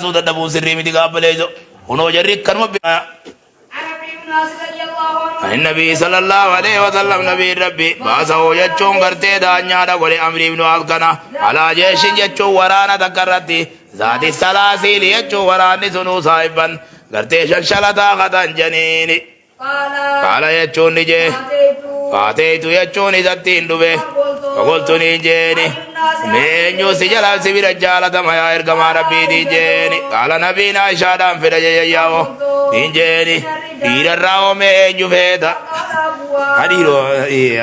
سودا دبو سري متي قابليزو ونو جري كنو بنا النبي صلى الله عليه وسلم نبي ربي باسو يچون غرتي دانيا دا غولي امري بن القنا على جيش يچو ورانا تكرتي ذات السلاسل يچو وراني سنو صاحبا غرتي شلشلتا غدان جنيني قال يچون نجي فاتيت يچون ذاتين دوبه فقلت نجيني مينيو سجلا سبير جالة ما يرغم ربي ديجيني قال نبينا شادام في رجياو ديجيني ديرراو مينيو فيدا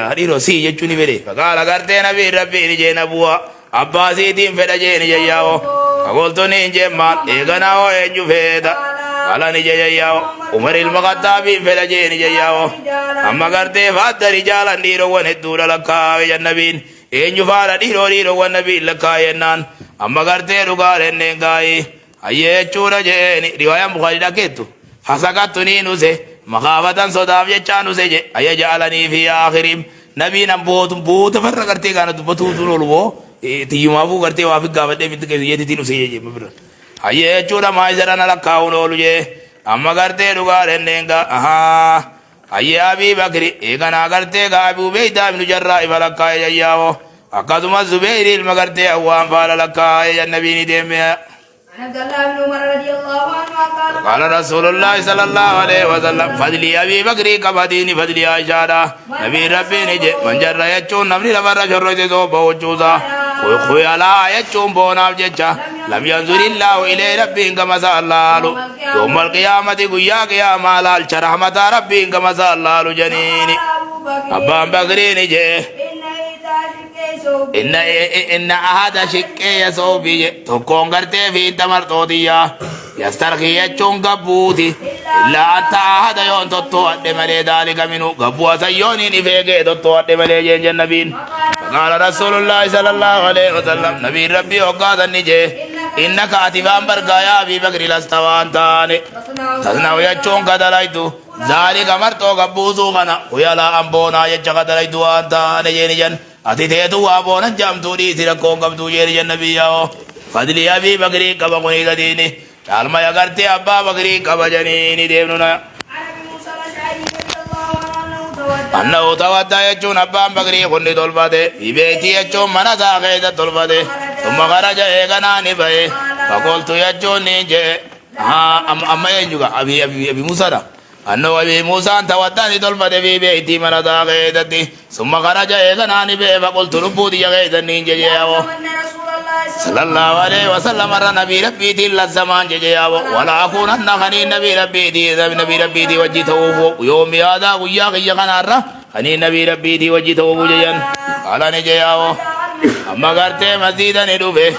هديرو سي يچوني بيري فقال غرتي نبي ربي ديجينا بوا عباسي دين في رجيني جياو فقلت نجي ما ايغناو مينيو فيدا قال نجياو عمر المخطابي في رجيني جياو اما غرتي فات رجالا ديرو ونهدور لكاوي جنبين eenyu faara dhiiroo wannabi lakkaayennaan amma gartee dhugaalenne gaayi ayyee jechuudha jeeni riwaayaan bukaari dhageettu hasaqattu nii nuse makaafatan sodaaf jechaa nuse je ayya jaalanii fi aakhirim nabiin ambootu buuta farra gartee gaana dubbatuutu lolu boo tiyyumaafuu gartee waa fi gaafadhee mitti keessu yeetitii nuse je mafira ayyee jechuudha maayisarana lakkaa'uun oolu je amma gartee dhugaalenne ahaa ayyee abii bakri eeganaa gartee gaabii ubeeydaa ibnu jarraa ifa lakkaa'e jayyaawoo akkasuma Zubayr ilma gartee awwaan faala lakkaa'e jannabiini deeme قال رسول الله صلى الله عليه وسلم فضلي أبي بكر كفديني فضلي عائشة نبي ربي نجي من جر يجون نمني لبر شر تو بوجوزا خوي على يجون بونا بججا لم ينظر الله إلى ربي كما سألالو يوم القيامة قيا قياما لال رحمة ربي كما سألالو جنيني أبا بكر نجي إن أحد شكي يسوبي تكون غرتي في تمرتوديا يسترخي يجون قبوتي إلا أنت أحد يون تطوى دمالي ذلك منه قبوة سيوني نفيقه تطوى دمالي جنبين فقال رسول الله صلى الله عليه وسلم نبي ربي وقاد النجي إنك أتفان برقايا في بكر الاستوان تاني تسنو يجون قدلائتو ذلك مرتو قبوزو غنا ويلا أنبونا يجا قدلائتو أنتاني جنجن أتيتو وابونا جامتو دي سيركون قبضو جير جنبياو فضلي أبي بكري قبا قني قديني تعلم يا قرتي أبا بكري قبا جنيني ديبننا أنه تودى يجون أبا بكري قني طلبته في بيتي يجون منسا غيدة طلبته ثم خرج إيغنا نبه فقلت يجون نيجي أما ينجوغا أبي موسى أنه أبي موسى توداني طلبته في بيتي منسا غيدتي ثم خرج إيغنا نبه فقلت ربودي غيدة نيجي صلى الله عليه وسلم مر نبي ربي دي الزمان جياو ولا أكون أن خني نبي ربي دي نبي ربي دي وجهته يوم هذا ويا غيا غنارة خني نبي ربي دي وجهته جيان قال نجياو أما قرتي مزيدا ندوبه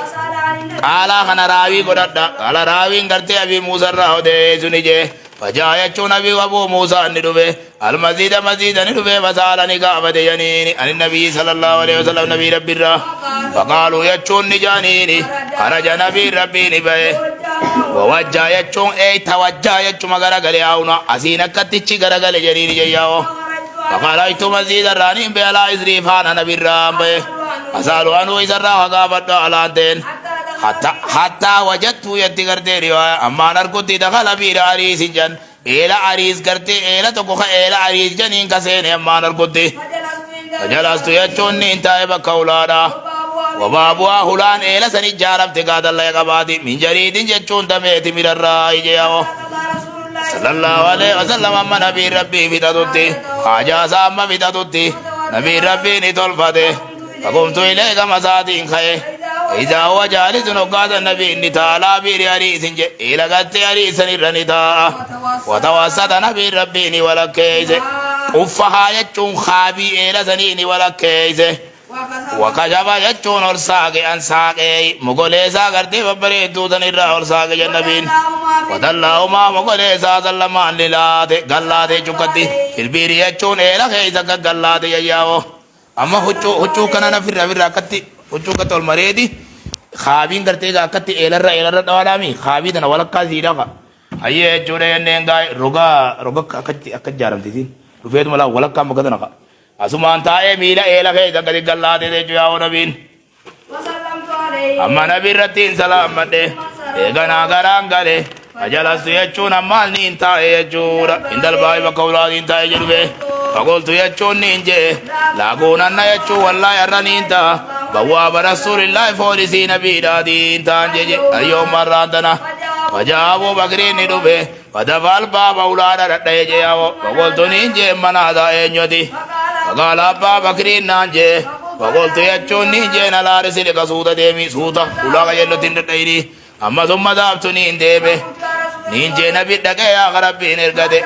قال خنا راوي قردا قال راوي قرتي أبي موسى راو دي سنجي فجاء يجون أبي وأبو موسى ندوبه المزيد مزيدا ندوبه فسألني قابد ينيني عن النبي صلى الله عليه وسلم نبي ربي الراه فقالوا يجون نجانيني خرج نبي ربي نبه ووجه يجون اي توجه يجون مغرغل ياونا أسينا كتش غرغل جنيني جياو فقال ايتو مزيد الراني بيلا إزريفانا نبي الرام به أسألوا عنه إذا الراه قابد على دين حتى وجدت يدي غرتي رواية أما نركض دخل بير عريس جن إلى عريس غرتي إلى تكوخ إلى عريس جنين كسين أما نركض فجلست يجوني انتهي بكولادا وبابوا هلان إلى سني جارب تقاد الله يقبادي من جريد جتشون دميت من الرأي جياو صلى الله عليه وسلم أما نبي ربي في تدوتي حاجة سامة في تدوتي نبي ربي نتول فده فقمت إليك مسادين خيه إذا هو جالس نقاد النبي نتالا بير عريس إلى قد عريس نرنتا وتوسط نبي ربي ولا كيس أفها يجون خابي إلى سنين ولا كيس وكجبا يجون أرساق أنساق مغولي ساقرتي وبريدو تنرى أرساق جنبين ودلهما مغولي ساقلمان للات غلات جكتي في البير يجون إلى كيس غلات يجاو أما هجو كنا نفر كتي هجو كتول مريدي خابين کرتے گا کتے ایلر دوالامي خابي دنا ولکا زیرا ايه جوڑے ننگاي روغا اكت جارم تيين رفيد ملا ولکا مگدنا اسمان تاي ميلا ايلا كاي دغدي گلا دي جو نبين اما نبي رتين سلام مدي eegana garangale ajalastu jechuun ammaal niin taa'e jechuudha indalbaa'e bakka ulaatiin taa'e jedhufe fagoltu jechuun niin jee laaguun anna jechuun wallaahi arra niin ta'a bawwaaba rasuulillaahi foolisii nabiidhaatiin ta'an jeje ayyoon marraantana wajaaboo bakriin ni dhufe wadafal baaba ulaadha dhadhaye jeyawo fagoltu niin jee manaataa eenyoti fagaala abbaa bakriin naan jee fagoltu jechuun niin jee nalaari silika suuta deemi suuta ulaa qajeellotiin dhadhayini amma summa daabtu niin deeme niin jee nabi dhaqee yaa rabbiin ergate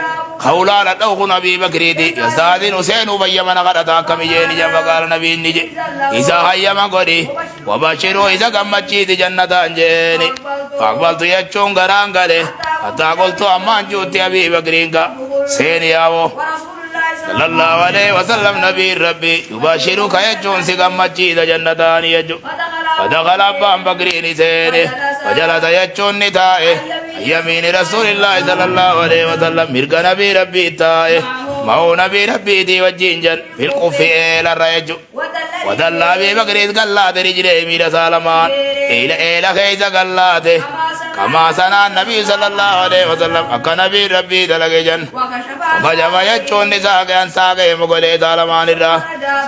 khawlaala dhawku nabii bakriiti yasaadin useenuu bayyamana kadhata akkami jeeni jan fagaala nabiin ni je isa hayyama godhi wabashiruu isa gammachiiti jannataan jeeni faaqbaltu jechuun garaan gale hattaa qoltu ammaan juutti abii bakriinka seeni yaawo sallallahu alaihi wasallam nabiin rabbi yubashiruka jechuun si gammachiisa jannataani jechu fadakala abbaan bakriini seene fajalata jechuun ni taa'e يمين رسول الله صلى الله عليه وسلم مرق نبي ربي تائه مو نبي ربي دي وجينجن في القفي الريج ودل أبي بكر قلات رجلي مير سالمان إلى خيز قلاته كما سنى النبي صلى الله عليه وسلم أكا نبي ربي دلقجن وكجف يجون نساق أنساق مقلي سالمان الرا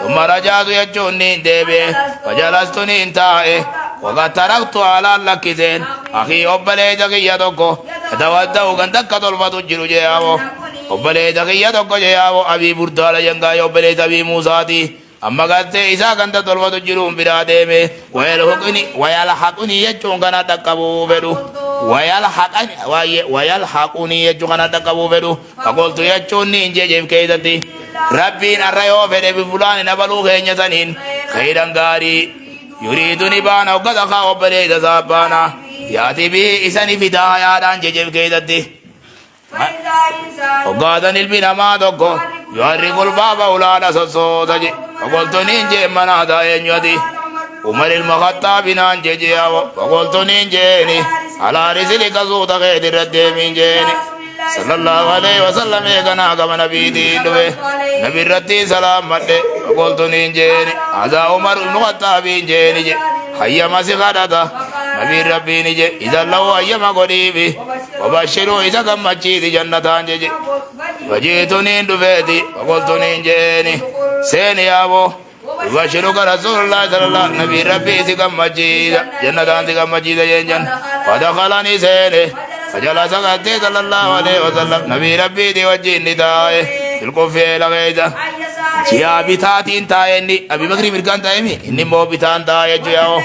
ثم رجعت يجون نين ديبه وجلست نين تائه وقد تركت على اللكزين أخي أبلي دقية دوكو أتودعو كنتك طلبة جلو جياو أبلي دقية دوكو جياو أبي بردال ينغاي أبلي تبي موساتي أما قلت إذا كنت طلبة جلو براديمي ويلحقني يجون كنا تقبو بدو ويلحقني يجون كنا تقبو بدو فقلت يجون نينجي جيب كيدتي ربي نرأيو فدي بفلان نبلو خيني سنين خيرا غاري يريدني بانا وقد أخاو بليد سابانا ياتي به إساني فداها يادان جيجيب كيدتي وقادن البنا ما دوكو يحرق الباب أولانا سسوتجي وقلت نينجي منادا ينيوتي عمر المخطاب نانجي جياو وقلت نينجيني على رسلك سوتا خيد الردمين جيني صلى الله عليه وسلم يغنا كما نبي دينوه نبي رتي سلام مده وقلت نينجيني هذا عمر المخطاب جيني جي حيا ما سيغادتا نبي ربي نجي إذا الله حيا ما قريبي وبشروا إذا كم مجيد جنتان جي وجيت نيندوفيتي وقلت نينجيني سيني أبو وبشرك رسول الله صلى الله عليه وسلم نبي ربي سيكم مجيد جنتان سيكم مجيد جنجن ودخلني سيني فجلس قتي صلى الله عليه وسلم نبي ربي دي وجين ندائه الكوفي لغيدا جيا بتاتين تايني أبي بكر مركان تايمي إني مو بتان تاي جياو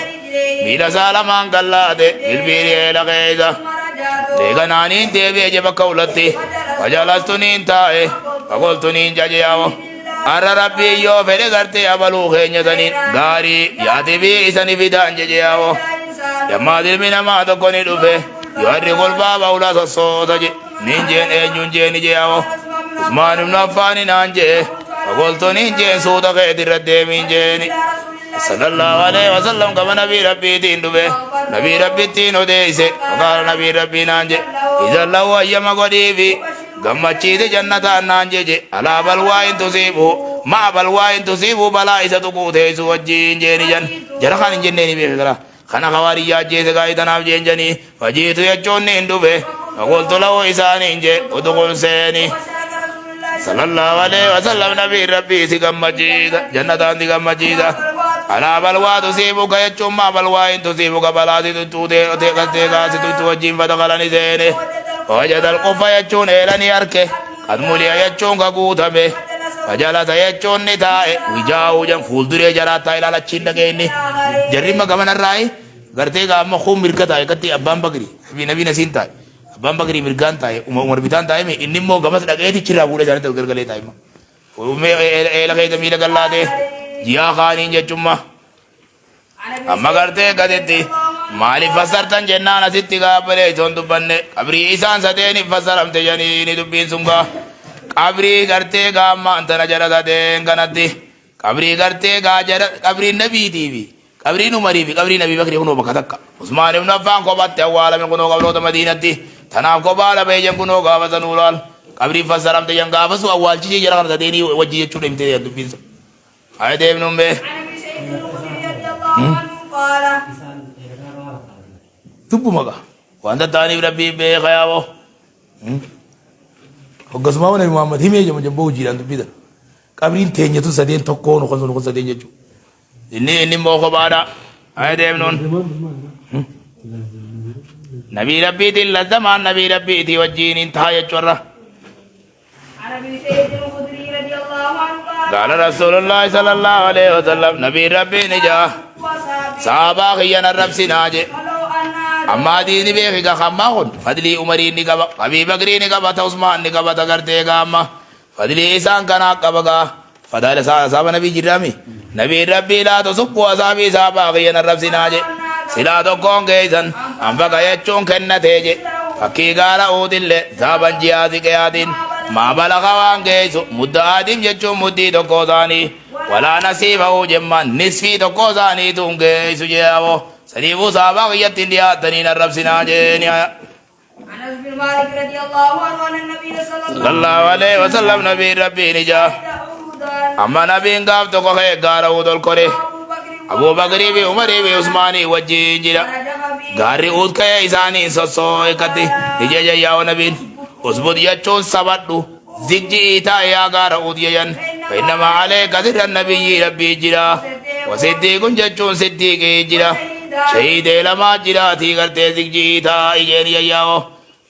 ميلا سالمان قلاده بالبيري لغيدا لغا نانين ديبي جبا قولتي فجلست نين تاي فقلت نين جاجياو أرى ربي يو فدي غرتي أبلو خيني سنين غاري ياتي بي إساني فدان جياو يما دل من ما تكوني دوفه يحرق الباب أولا سصوتجي نينجين ايجون جيني جياو عثمان بن عفان نانجي فقلت نينجين سوتا خيد الردمين جيني صلى الله عليه وسلم كما نبي ربي دين دوبه نبي ربي تينو ديسي وقال نبي ربي نانجي إذا الله أيما قديبي gammachiite jannataan naan jeje alaa balwaa in tusiibu maa balwaa in tusiibu balaa isa tuquuteessu wajjiin jeeni jan jara kan hin jenneeni beeke gara kana kawaariyyaa jeese gaayitanaaf jeen janii fajiitu jechoonni hin dhufe faqultu lahu isaaniin je uduqun seeni sallallahu alaihi wasallam nabiin rabbii si gammachiisa jannataan si gammachiisa alaa balwaa tusiibuka jechuun maa balwaa in tusiibuka balaa si tuttuutee qasteekaa si tuttu wajjiin fatakalani seene وجد القفا يجون إلاني أركي قد مليا يجون كقوتمي فجلت يجون نتائي وجاو جن فولدري جراتا إلى لچين لغيني جرم كمان الرأي غرتي قام خوم مركتاي كتي أبان بكري نبي نسين تاي أبان بكري مركان تاي عمر بيتان تاي مي إني مو غمس لغيتي چرا بوله جانت الگرگلي تاي ما ومي إلى غيت ميلا گلاته جيا خانين جچما أما غرتي قدتي مالي فسرتن جنان أسيتي قابلي جون دبنة قبري إسان سديني فسرم تجاني دبين سنگا قبري کرتے گا مانتا نجرہ دین کنتی قبری کرتے گا قبری نبی تیوی قبری نمری بھی قبری نبی بکری کنو بکا تکا عثمان ابن عفان کو باتے اوالا میں کنو قبلوتا مدینتی تناف کو بالا بیجن کنو گا وزنولال قبری فسرم تجان گا فسو اوال چیزی جرہ کنتا دینی وجی چوڑے متے دین دبین سن آئے دیب نمبے تبو مگا وأنت تاني ربي بخيابه وقسمه ونبي محمد هم يجمع جنبه جيران تبيدا كابرين تيني تو سدين تكون وخنزون سدين يجو إني موخو بادا هاي ديمنون نبي ربي تي لزمان نبي ربي تي وجين انتهى يجورا عن ابي سعيد الخدري رضي الله عنه قال رسول الله صلى الله عليه وسلم نبي ربي نجا صحابة خيانا رب سناجي ولو ان أما ديني بيخي خماخون فضلي عمرين نقبا أبي بكري نقبا عثمان نقبا تغرتي قاما فضلي إسان كنا قبا فضل صحابة نبي جرامي نبي ربي لا تسبوا أصحابي صحابة خيانا رب سناجي سلا تكون كيسان أنفقا يجون كنة تيجي فكي قال أودل صحابا جيازي كيادين ما بلغ وان كيسو مدى آدم يجون مدي تكوزاني ولا نصيبه جمان نصفي تكوزاني تون كيسو جيابو سريبو صحابة خياتين دياتنين الرب سناجي عن انس بن مالك رضي الله عنه ان النبي صلى الله عليه وسلم نبي ربي نجا أما نبي قاب تكو خي غارو دول كوري أبو بكر بي عمر بي عثماني وجي جرا غاري اود كي إساني سوسو كتي نجا جاياو نبي أصبت يچون سبادو زجي إتا يا غارو اود ين فإنما عليك ذر النبي ربي جرا وصديق جچون صديق جرا شهيد لما جرا تي کرتے زجي إتا إجين ياو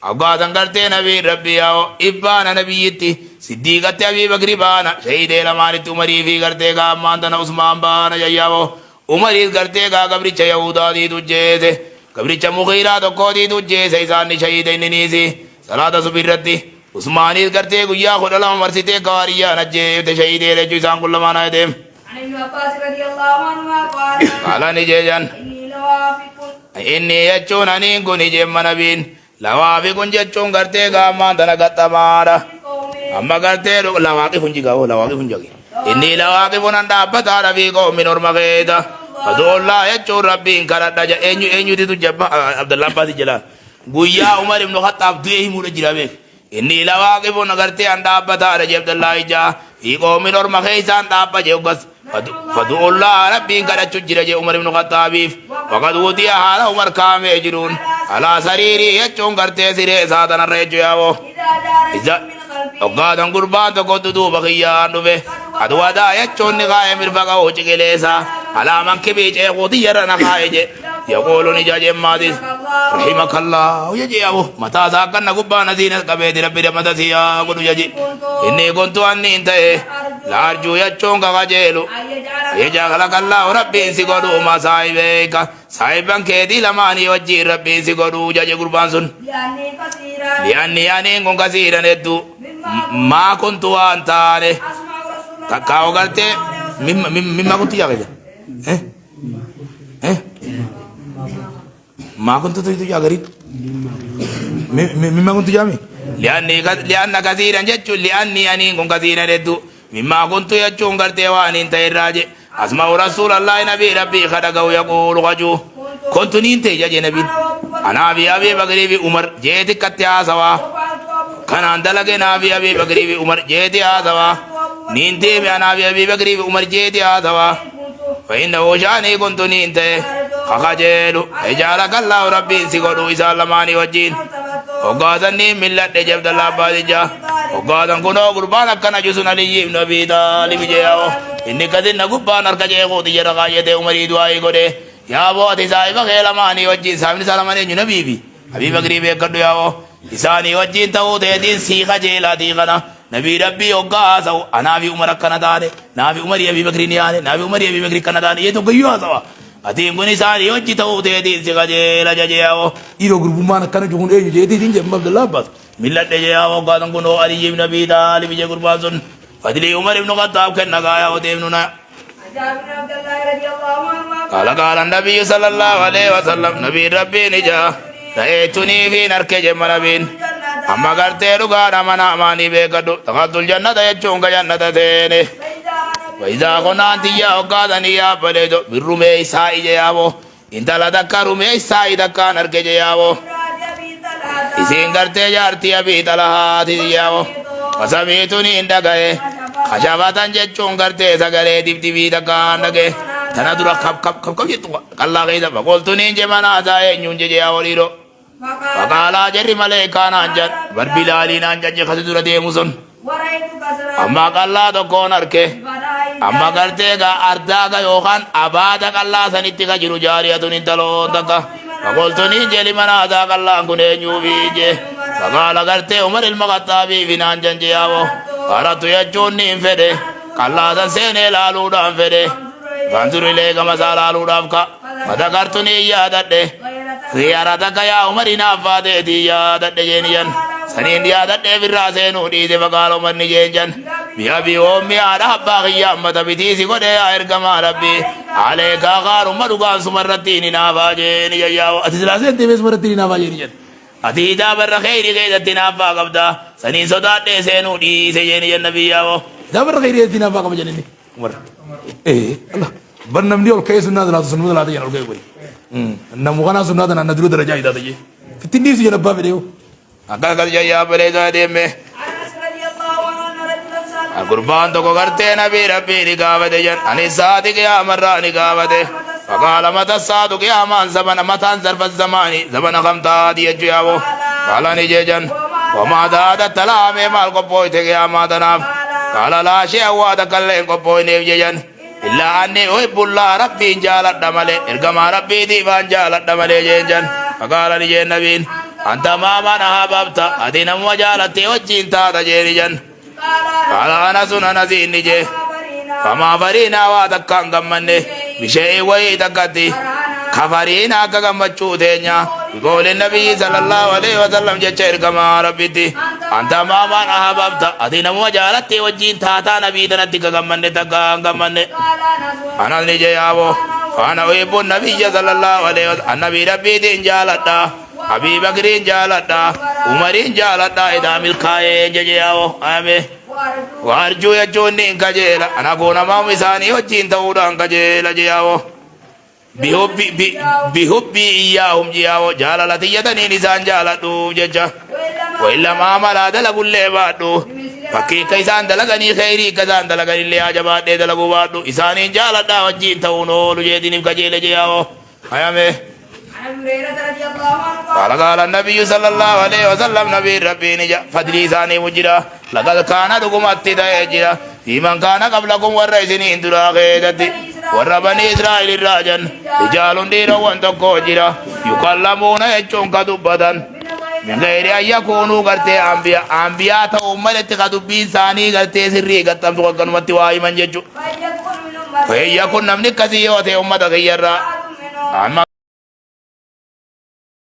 أبغادن کرتے نبي ربي آو إبانا نبي يتي صديقت أبي بكر بانا شهيد لما عمري في کرتے گا ماندن عثمان بانا ياو عمر کرتے گا قبرچ یہودا دی تجھے سے قبرچ مغیرہ تو کو دی تجھے سے ایسان شہید انیسی صلاة سبیرتی عثمانی کرتے گویا خود اللہ مرسیتے کاریا نجے تے شہید لے جو ایسان کل مانا ہے دیم عن ابن عباس رضي الله عنهما قال قالا نجے جان اني لوافق inni jechuun aniin kun ijemma nabiin lawaafi kun jechuun gartee gaammaan tana gaxxamaadha amma gartee lawaaqi kun jigaa lawaaqi kun jagi inni lawaaqi kun an dhaabbataadha fi qoomin orma keeta faduullaa jechuun rabbiin kadhadha eenyutitu jabba abdallah abbaasi jedha guyyaa umar ibnu khaxaab du'ee himuudha jira beek inni lawaaqi kun gartee an dhaabbataadha je abdallah ijaa fi qoomin orma keeysaan dhaabba je uggas فدعوا الله ربي قد تجرى عمر بن الخطاب وقد ودي حال عمر كامل يجرون على سريري يجون قرتي سيري سادنا الرجو ياو إذا أقادن قربان تقود دوبا خيان دوبه أدوا دا يجون نغاية مرفقا وچك ليسا على من كبيج ايقودي يرنا خائج يقول نجاج مادس رحمك الله ويجي ياو متى ساكن قبان زينة قبيد ربي رمضة سيا قدو يجي إني كنت أني انتهي لارجو يجون كغجيلو يجعلك الله ربي سيقودو ما صاحبك صاحبان كيدي لماني وجي ربي سيقودو جاجي قربان سن لأني كن كثيرا ندو ما كنت وانتاني كاو قلت مما كنت يا غير ما كنت تريد يا غريب مما كنت جامي لأن كثيرا جتشو لأني كن كثيرا ندو مما كنت يجون قلت وان انت الراجع أسمع رسول الله نبي ربي خدقه يقول غجو كنت نينتي جاجي نبي أنا أبي بكر بي عمر جيت كتيا سوا كان عندلك نبي أبي بكر بي عمر جيت سوا نينتي أنا أبي بكر بي عمر جيت سوا فإنه شاني كنت نينتي خخجلو اجعلك الله ربي سيقولوا إسا لماني وجين وقادني ملت جبد الله بادجا وقادن كنو قربانا كان جسنا لي ابن أبي طالب جياو إني كذن قربانا ركجي قوتي جرقاية عمري دعائي قده يا بوتي صاحب خيل ماني وجين سامن سلاماني نبي بي أبي بكري بيكدو ياو إساني وجين تاو تهدين سيخا جيلا ديغنا نبي ربي وقاسو أنا في عمر كنا داني نبي عمر أبي بكري نياني نبي عمر أبي بكري كنا داني يتو قيوا سوا أتين كوني ساري وجي تاو تهدين سيخا جيلا جياو إيرو قربانا كان جون إيجو جيتي دين عبد الله بس ملت جياو قادن كنو علي بن أبي طالب جي قربان فضلي عمر بن الخطاب كنا غايا وتيمننا قال النبي صلى الله عليه وسلم نبي ربي نجا رأيتني في نرك جمنبين أما قرتي رقانا من أماني بيكدو تخذ الجنة يجون جنة تيني وإذا كنا أنتيا وقادني يا بلدو بالرمي سائي جيابو انت لدك رمي سائي دكا نرك جيابو إسين قرتي جارتي أبي تلهاتي جيابو وسميتني اندقائي خشبatan jechuun gartee sagalee dibdibii takkaan dhage tana dura kap jettu kallaa keessa faqoltu niin je mana hasaa eenyuun je yaa waliidho فقال جري ملائكان أنجن بربلالين أنجن خسدر ديمسون أما قال لا تكون أركه أما قرتيغا أرداغا يوخان أبادك الله سنتك جرو جارية انتلون تكا فقلت نيجي لمن هذاك الله كنين يوبيجي فقال قرتي عمر المخطابي بنان جنجياو قالت يجون نين فده قال الله سنسيني لالو دام فده فانظر إليك مسال لالو دامك فذكرتني يادته خيارتك يا عمر نافاتي يادته جينيان سنين يادته في الراسين وديد فقال عمر نجيجن بأبي وأمي على باقي أمة بتيسي قد يرقم ربي عليك غار مدقان سمرتين نافاجين ياو أتسلاسين تبس مرتين نافاجين جن أتيدا بر خير غيدت نافا قبدا سنين صدات سينو دي سيين النبي ياو دا بر خير غيدت نافا قبدا جنني عمر إيه الله برنم ديول كيس الناس لا تسنو لا تجي نلقي بري نموغنا سنو هذا ندرو درجة إذا تجي في تنديس جنبا بديو أكاد كذا يا بري زاديمه القربان تو کرتے نبی ربی نکاوت جن انی صادق یا مرہ نکاوت فقال متى الصادق يا مان زمن متى ظرف الزمان زمن غمتا دي جاو قال نجي جن وما داد تلام مال کو پوئی تھے یا ما دناف قال لا شيء وعد کلے کو پوئی نے جن الا اني احب الله ربي جالت دملے ارغما ربي دیوان جالت دملے جن فقال نجي نبی انت ما من احببت ادين وجالت وجين تا جن قال أنس أنس نجي فما فرينا واتكان غمني بشيء ويتكتي كفرينا كغمچو دينيا بقول النبي صلى الله عليه وسلم جچر كما ربيتي أنت ما من أحببت أدين وجالت وجين تاتا نبي دنتي كغمني تكان غمني أنا نجي يابو فأنا أحب النبي صلى الله عليه وسلم النبي ربي دين جالتا أبي بكر جالتا عمر جالتا إذا ملكاي جي يابو آمين وارجو يجوني كجيلا أنا كونا ما مساني وجين تودان كجيلا جياو بحبي إياهم جياو جالالتي يتني نسان جالتو ججا وإلا ما ملا دلقوا اللي بادو فكي كيسان دلقني خيري كسان دلقني اللي عجبات دي دلقوا بادو إساني جالتا وجين تونو لجيدين كجيلا جياو أيامي قال النبي صلى الله عليه وسلم نبي ربي نجا فضلي ثاني مجرا لقد كان لكم اتداء في من كان قبلكم والرئيسين درا غيدتي وربني إسرائيل الراجن رجال دير وانتقو جرا يكلمون يجون كدبدا من غير أن يكونوا قرتي أنبياء تأملت كدبين ثاني قرتي سري قتم تقن متواي من ججو فهي يكون نمني كثيرة أمة غيرا